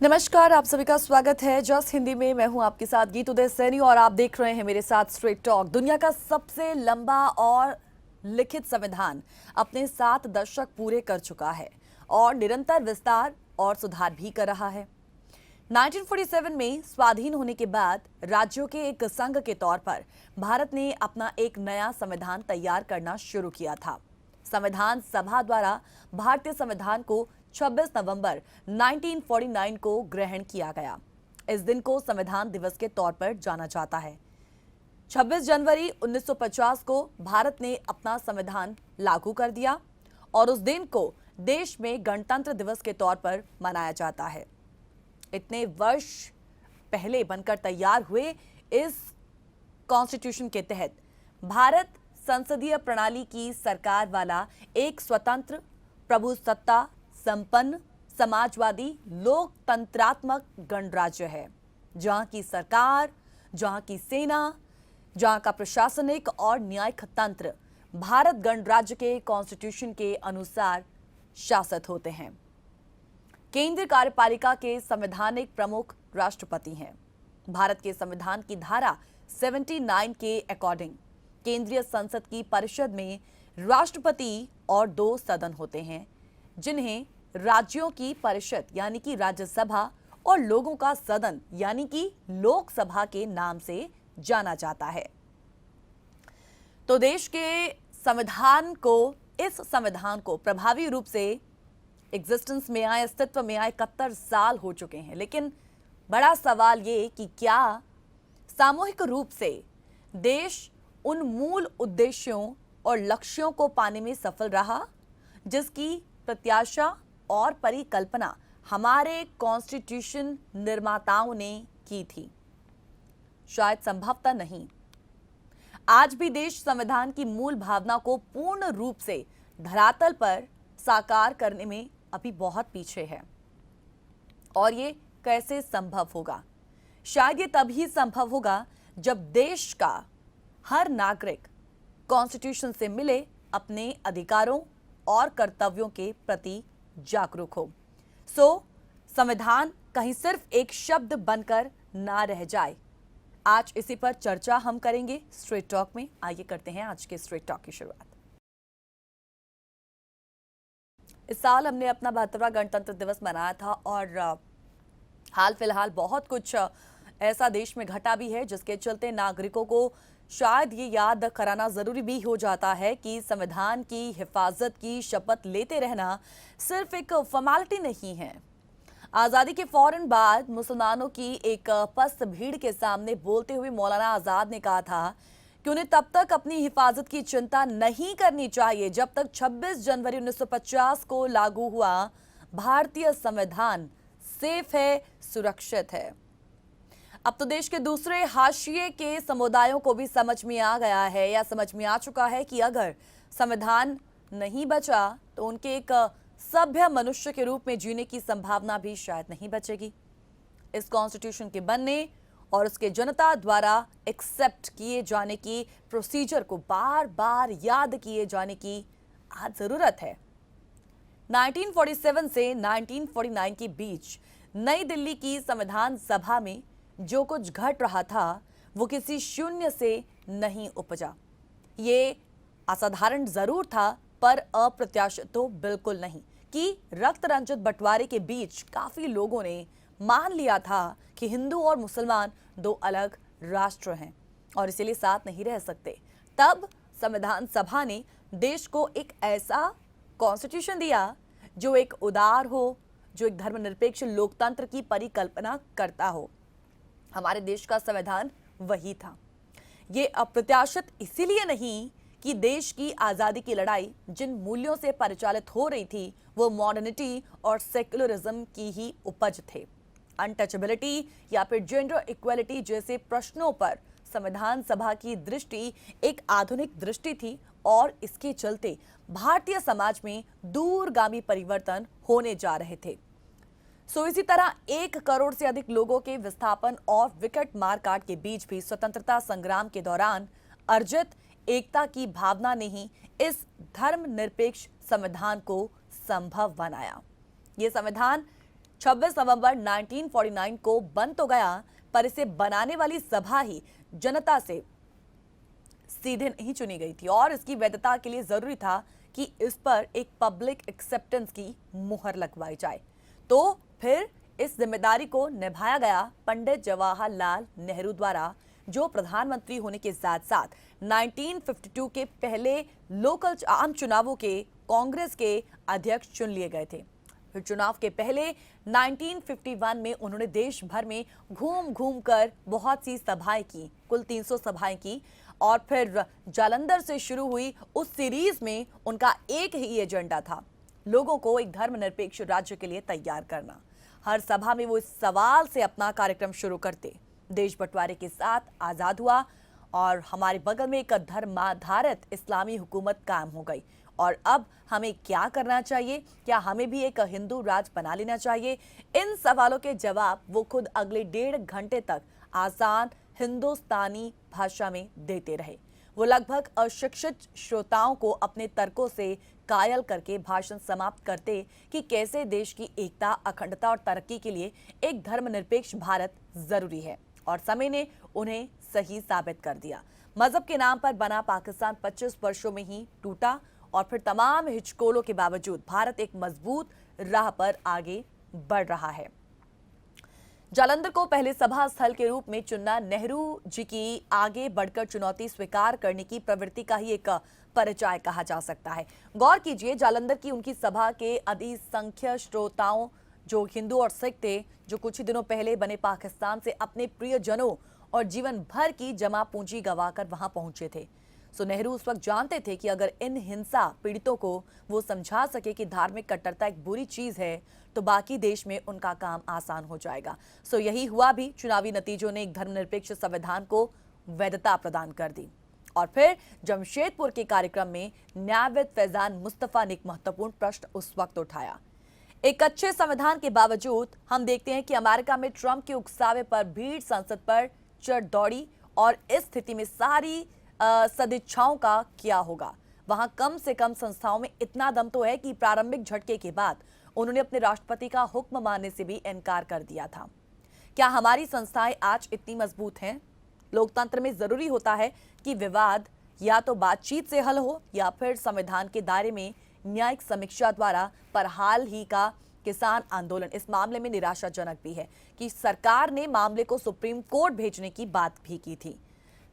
नमस्कार, आप सभी का स्वागत है जस्ट हिंदी में। मैं हूं आपके साथ गीत उदय सैनी और आप देख रहे हैं मेरे साथ स्ट्रेट टॉक। दुनिया का सबसे लंबा और लिखित संविधान अपने 7 दशक पूरे कर चुका है और निरंतर विस्तार और सुधार भी कर रहा है। 1947 में स्वाधीन होने के बाद राज्यों के एक संघ के तौर पर भारत ने अपना एक नया संविधान तैयार करना शुरू किया था। संविधान सभा द्वारा भारतीय संविधान को 26 नवंबर 1949 को ग्रहण किया गया। इस दिन को संविधान दिवस के तौर पर जाना जाता है। 26 जनवरी 1950 को भारत ने अपना संविधान लागू कर दिया और उस दिन को देश में गणतंत्र दिवस के तौर पर मनाया जाता है। इतने वर्ष पहले बनकर तैयार हुए इस कॉन्स्टिट्यूशन के तहत भारत संसदीय प्रणाली की सरकार वाला एक स्वतंत्र, प्रभुसत्ता संपन्न, समाजवादी, लोकतंत्रात्मक गणराज्य है, जहां की सरकार, जहां की सेना, जहां का प्रशासनिक और न्यायिक तंत्र भारत गणराज्य के कॉन्स्टिट्यूशन के अनुसार शासित होते हैं। केंद्रीय कार्यपालिका के संवैधानिक प्रमुख राष्ट्रपति हैं। भारत के संविधान की धारा 79 के अकॉर्डिंग केंद्रीय संसद की परिषद में राष्ट्रपति और 2 सदन होते हैं, जिन्हें राज्यों की परिषद यानी कि राज्यसभा और लोगों का सदन यानी कि लोकसभा के नाम से जाना जाता है। तो देश के संविधान को, इस संविधान को प्रभावी रूप से एग्जिस्टेंस में आए, अस्तित्व में आए 71 साल हो चुके हैं। लेकिन बड़ा सवाल ये कि क्या सामूहिक रूप से देश उन मूल उद्देश्यों और लक्ष्यों को पाने में सफल रहा जिसकी प्रत्याशा और परिकल्पना हमारे कॉन्स्टिट्यूशन निर्माताओं ने की थी? शायद संभवतः नहीं। आज भी देश संविधान की मूल भावना को पूर्ण रूप से धरातल पर साकार करने में अभी बहुत पीछे है। और ये कैसे संभव होगा? शायद ये तभी संभव होगा जब देश का हर नागरिक कॉन्स्टिट्यूशन से मिले अपने अधिकारों और कर्तव्यों के प्रति जागरूक हो। संविधान कहीं सिर्फ एक शब्द बनकर ना रह जाए। आज इसी पर चर्चा हम करेंगे स्ट्रेट टॉक में। आइए करते हैं आज के स्ट्रेट टॉक की शुरुआत। इस साल हमने अपना 72वां गणतंत्र दिवस मनाया था और हाल फिलहाल बहुत कुछ ऐसा देश में घटा भी है जिसके चलते नागरिकों को शायद ये याद कराना जरूरी भी हो जाता है कि संविधान की हिफाजत की शपथ लेते रहना सिर्फ एक फॉर्मेलिटी नहीं है। आज़ादी के फौरन बाद मुसलमानों की एक पस्त भीड़ के सामने बोलते हुए मौलाना आज़ाद ने कहा था कि उन्हें तब तक अपनी हिफाजत की चिंता नहीं करनी चाहिए जब तक 26 जनवरी 1950 को लागू हुआ भारतीय संविधान सेफ है, सुरक्षित है। अब तो देश के दूसरे हाशिए के समुदायों को भी समझ में आ गया है या समझ में आ चुका है कि अगर संविधान नहीं बचा तो उनके एक सभ्य मनुष्य के रूप में जीने की संभावना भी शायद नहीं बचेगी। इस कॉन्स्टिट्यूशन के बनने और उसके जनता द्वारा एक्सेप्ट किए जाने की प्रोसीजर को बार बार याद किए जाने की आज जरूरत है। 1947 से 1949 के बीच नई दिल्ली की संविधान सभा में जो कुछ घट रहा था वो किसी शून्य से नहीं उपजा। ये असाधारण जरूर था पर अप्रत्याशित तो बिल्कुल नहीं कि रक्त रंजित बंटवारे के बीच काफी लोगों ने मान लिया था कि हिंदू और मुसलमान 2 अलग राष्ट्र हैं और इसीलिए साथ नहीं रह सकते। तब संविधान सभा ने देश को एक ऐसा कॉन्स्टिट्यूशन दिया जो एक उदार हो, जो एक धर्मनिरपेक्ष लोकतंत्र की परिकल्पना करता हो। हमारे देश का संविधान वही था। ये अप्रत्याशित इसीलिए नहीं कि देश की आजादी की लड़ाई जिन मूल्यों से परिचालित हो रही थी वो मॉडर्निटी और सेक्युलरिज्म की ही उपज थे। अनटचेबिलिटी या फिर जेंडर इक्वलिटी जैसे प्रश्नों पर संविधान सभा की दृष्टि एक आधुनिक दृष्टि थी और इसके चलते भारतीय समाज में दूरगामी परिवर्तन होने जा रहे थे। इसी तरह 1 करोड़ से अधिक लोगों के विस्थापन और विकट मारकाट के बीच भी स्वतंत्रता संग्राम के दौरान अर्जित एकता की भावना ने ही इस धर्मनिरपेक्ष संविधान को संभव बनाया। ये संविधान 26 नवंबर 1949 को बन तो गया, पर इसे बनाने वाली सभा ही जनता से सीधे नहीं चुनी गई थी और इसकी वैधता के लिए जरूरी था कि इस पर एक पब्लिक एक्सेप्टेंस की मुहर लगवाई जाए। तो फिर इस जिम्मेदारी को निभाया गया पंडित जवाहरलाल नेहरू द्वारा, जो प्रधानमंत्री होने के साथ साथ 1952 के पहले लोकल आम चुनावों के कांग्रेस के अध्यक्ष चुन लिए गए थे। फिर चुनाव के पहले 1951 में उन्होंने देश भर में घूम घूम कर बहुत सी सभाएं की, कुल 300 सभाएं की और फिर जालंधर से शुरू हुई उस सीरीज में उनका एक ही एजेंडा था, लोगों को एक धर्मनिरपेक्ष राज्य के लिए तैयार करना। हर सभा में वो इस सवाल से अपना कार्यक्रम शुरू करते, देश बंटवारे के साथ आजाद हुआ और हमारे बगल में एक धर्माधारित इस्लामी हुकूमत कायम हो गई और अब हमें क्या करना चाहिए, क्या हमें भी एक हिंदू राज बना लेना चाहिए? इन सवालों के जवाब वो खुद अगले 1.5 घंटे तक आसान हिंदुस्तानी भाषा में देते रहे। वो लगभग अशिक्षित श्रोताओं को अपने तर्कों से कायल करके भाषण समाप्त करते कि कैसे देश की एकता, अखंडता और तरक्की के लिए एक धर्मनिरपेक्ष भारत जरूरी है और समय ने उन्हें सही साबित कर दिया। मजहब के नाम पर बना पाकिस्तान 25 वर्षों में ही टूटा और फिर तमाम हिचकोलों के बावजूद भारत एक मजबूत राह पर आगे बढ़ रहा है। जालंधर को पहले सभा स्थल के रूप में चुनना नेहरू जी की आगे बढ़कर चुनौती स्वीकार करने की प्रवृत्ति का ही एक परिचय कहा जा सकता है। गौर कीजिए, जालंधर की उनकी सभा के अधिसंख्य श्रोताओं जो हिंदू और सिख थे, जो कुछ ही दिनों पहले बने पाकिस्तान से अपने प्रियजनों और जीवन भर की जमा पूंजी गंवाकर वहां पहुंचे थे। सो नेहरू उस वक्त जानते थे कि अगर इन हिंसा पीड़ितों को वो समझा सके कि धार्मिक कट्टरता एक बुरी चीज है, तो बाकी देश में उनका काम आसान हो जाएगा। सो यही हुआ भी। चुनावी नतीजों ने एक धर्मनिरपेक्ष संविधान को वैधता प्रदान कर दी और फिर जमशेदपुर के कार्यक्रम में न्यायविद फैजान मुस्तफा ने एक महत्वपूर्ण प्रश्न उस वक्त उठाया। एक अच्छे संविधान के बावजूद हम देखते हैं कि अमेरिका में ट्रंप के उकसावे पर भीड़ संसद पर चढ़ दौड़ी और इस स्थिति में सारी सदिच्छाओं का क्या होगा? वहां कम से कम संस्थाओं में इतना दम तो है कि प्रारंभिक झटके के बाद उन्होंने अपने राष्ट्रपति का हुक्म मानने से भी इनकार कर दिया था। क्या हमारी संस्थाएं आज इतनी मजबूत हैं? लोकतंत्र में जरूरी होता है कि विवाद या तो बातचीत से हल हो या फिर संविधान के दायरे में न्यायिक समीक्षा द्वारा। पर हाल ही का किसान आंदोलन इस मामले में निराशाजनक भी है कि सरकार ने मामले को सुप्रीम कोर्ट भेजने की बात भी की थी।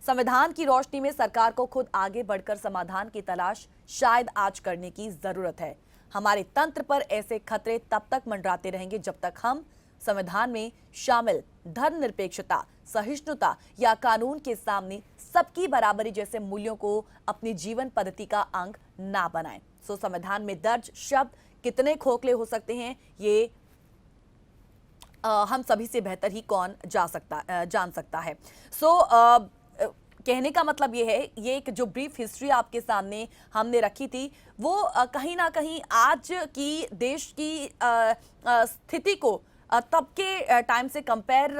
संविधान की रोशनी में सरकार को खुद आगे बढ़कर समाधान की तलाश शायद आज करने की जरूरत है। हमारे तंत्र पर ऐसे खतरे तब तक मंडराते रहेंगे जब तक हम संविधान में शामिल धर्मनिरपेक्षता, सहिष्णुता या कानून के सामने सबकी बराबरी जैसे मूल्यों को अपनी जीवन पद्धति का अंग ना बनाएं। सो संविधान में दर्ज शब्द कितने खोखले हो सकते हैं, ये हम सभी से बेहतर ही कौन जान सकता है। कहने का मतलब ये है, ये एक जो ब्रीफ हिस्ट्री आपके सामने हमने रखी थी, वो कहीं ना कहीं आज की देश की स्थिति को तब के टाइम से कंपेयर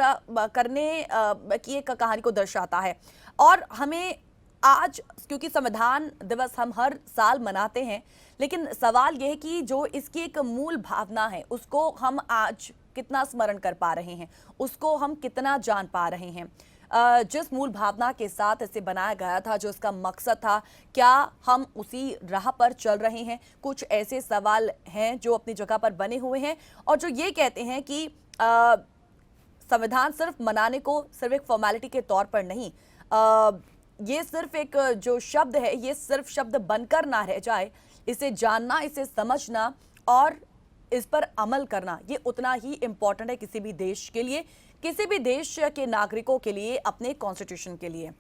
करने की एक कहानी को दर्शाता है। और हमें आज, क्योंकि संविधान दिवस हम हर साल मनाते हैं, लेकिन सवाल यह है कि जो इसकी एक मूल भावना है उसको हम आज कितना स्मरण कर पा रहे हैं, उसको हम कितना जान पा रहे हैं। जिस मूल भावना के साथ इसे बनाया गया था, जो इसका मकसद था, क्या हम उसी राह पर चल रहे हैं? कुछ ऐसे सवाल हैं जो अपनी जगह पर बने हुए हैं और जो ये कहते हैं कि संविधान सिर्फ मनाने को सिर्फ एक फॉर्मेलिटी के तौर पर नहीं, ये सिर्फ एक जो शब्द है, ये सिर्फ शब्द बनकर ना रह जाए। इसे जानना, इसे समझना और इस पर अमल करना, ये उतना ही इंपॉर्टेंट है किसी भी देश के लिए, किसी भी देश के नागरिकों के लिए, अपने कॉन्स्टिट्यूशन के लिए।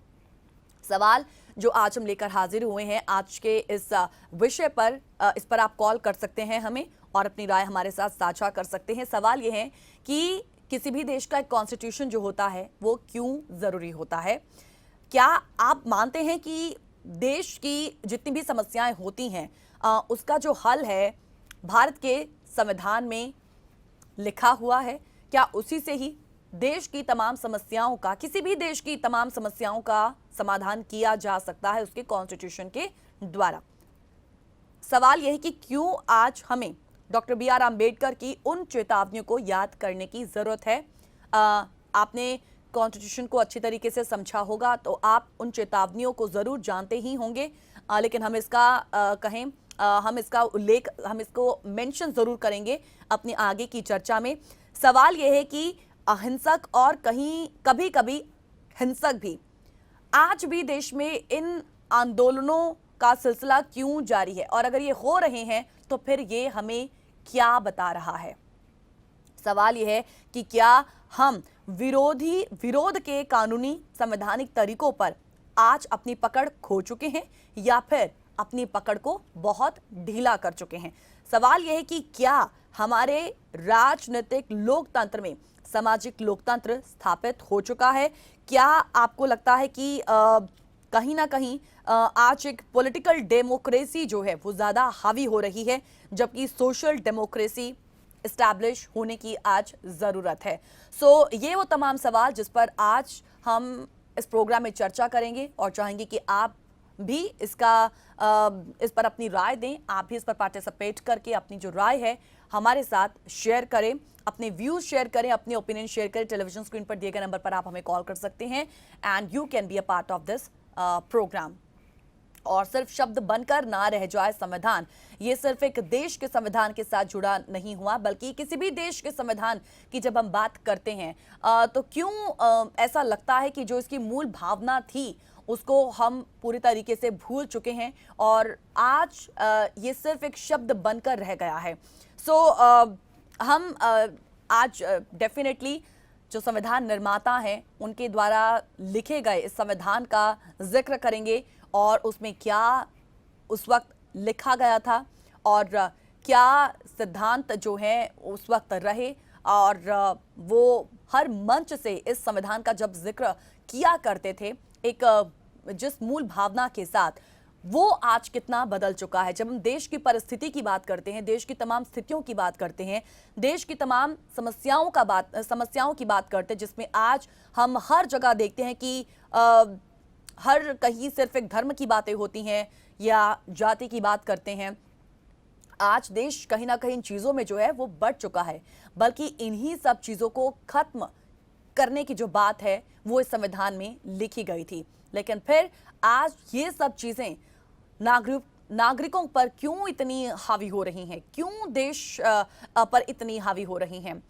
सवाल जो आज हम लेकर हाजिर हुए हैं आज के इस विषय पर, इस पर आप कॉल कर सकते हैं हमें और अपनी राय हमारे साथ साझा कर सकते हैं। सवाल ये है कि किसी भी देश का एक कॉन्स्टिट्यूशन जो होता है वो क्यों जरूरी होता है? क्या आप मानते हैं कि देश की जितनी भी समस्याएं होती हैं उसका जो हल है भारत के संविधान में लिखा हुआ है? क्या उसी से ही देश की तमाम समस्याओं का, किसी भी देश की तमाम समस्याओं का समाधान किया जा सकता है उसके कॉन्स्टिट्यूशन के द्वारा? सवाल यह है कि क्यों आज हमें डॉक्टर बी.आर. आम्बेडकर की उन चेतावनियों को याद करने की जरूरत है। आपने कॉन्स्टिट्यूशन को अच्छी तरीके से समझा होगा तो आप उन चेतावनियों को जरूर जानते ही होंगे, लेकिन हम इसका हम इसका उल्लेख, हम इसको मेंशन जरूर करेंगे अपनी आगे की चर्चा में। सवाल यह है कि अहिंसक और कहीं कभी कभी हिंसक भी आज भी देश में इन आंदोलनों का सिलसिला क्यों जारी है, और अगर ये हो रहे हैं तो फिर ये हमें क्या बता रहा है। सवाल यह है कि क्या हम विरोध के कानूनी संवैधानिक तरीकों पर आज अपनी पकड़ खो चुके हैं या फिर अपनी पकड़ को बहुत ढीला कर चुके हैं। सवाल यह है कि क्या हमारे राजनीतिक लोकतंत्र में सामाजिक लोकतंत्र स्थापित हो चुका है। क्या आपको लगता है कि कहीं ना कहीं आज एक पॉलिटिकल डेमोक्रेसी जो है वो ज्यादा हावी हो रही है, जबकि सोशल डेमोक्रेसी इस्टेब्लिश होने की आज जरूरत है। ये वो तमाम सवाल जिस पर आज हम इस प्रोग्राम में चर्चा करेंगे और चाहेंगे कि आप भी इस पर अपनी राय दें, आप भी इस पर पार्टिसिपेट करके अपनी जो राय है हमारे साथ शेयर करें, अपने व्यूज शेयर करें, अपने ओपिनियन शेयर करें। टेलीविजन स्क्रीन पर दिए गए नंबर पर आप हमें कॉल कर सकते हैं and you can be a part of this programme. और सिर्फ शब्द बनकर ना रह जाए संविधान, ये सिर्फ एक देश के संविधान के साथ जुड़ा नहीं हुआ, बल्कि किसी भी देश के संविधान की जब हम बात करते हैं तो क्यों ऐसा लगता है कि जो इसकी मूल भावना थी उसको हम पूरी तरीके से भूल चुके हैं और आज ये सिर्फ एक शब्द बनकर रह गया है। हम आज डेफिनेटली जो संविधान निर्माता हैं उनके द्वारा लिखे गए इस संविधान का जिक्र करेंगे और उसमें क्या उस वक्त लिखा गया था और क्या सिद्धांत जो है उस वक्त रहे, और वो हर मंच से इस संविधान का जब जिक्र किया करते थे एक जिस मूल भावना के साथ, वो आज कितना बदल चुका है। जब हम देश की परिस्थिति की बात करते हैं, देश की तमाम स्थितियों की बात करते हैं, देश की तमाम समस्याओं की बात करते हैं, जिसमें आज हम हर जगह देखते हैं कि हर कहीं सिर्फ एक धर्म की बातें होती हैं या जाति की बात करते हैं। आज देश कहीं ना कहीं इन चीजों में जो है वो बढ़ चुका है, बल्कि इन्हीं सब चीजों को खत्म करने की जो बात है वो इस संविधान में लिखी गई थी। लेकिन फिर आज ये सब चीजें नागरिकों पर क्यों इतनी हावी हो रही हैं, क्यों देश पर इतनी हावी हो रही हैं।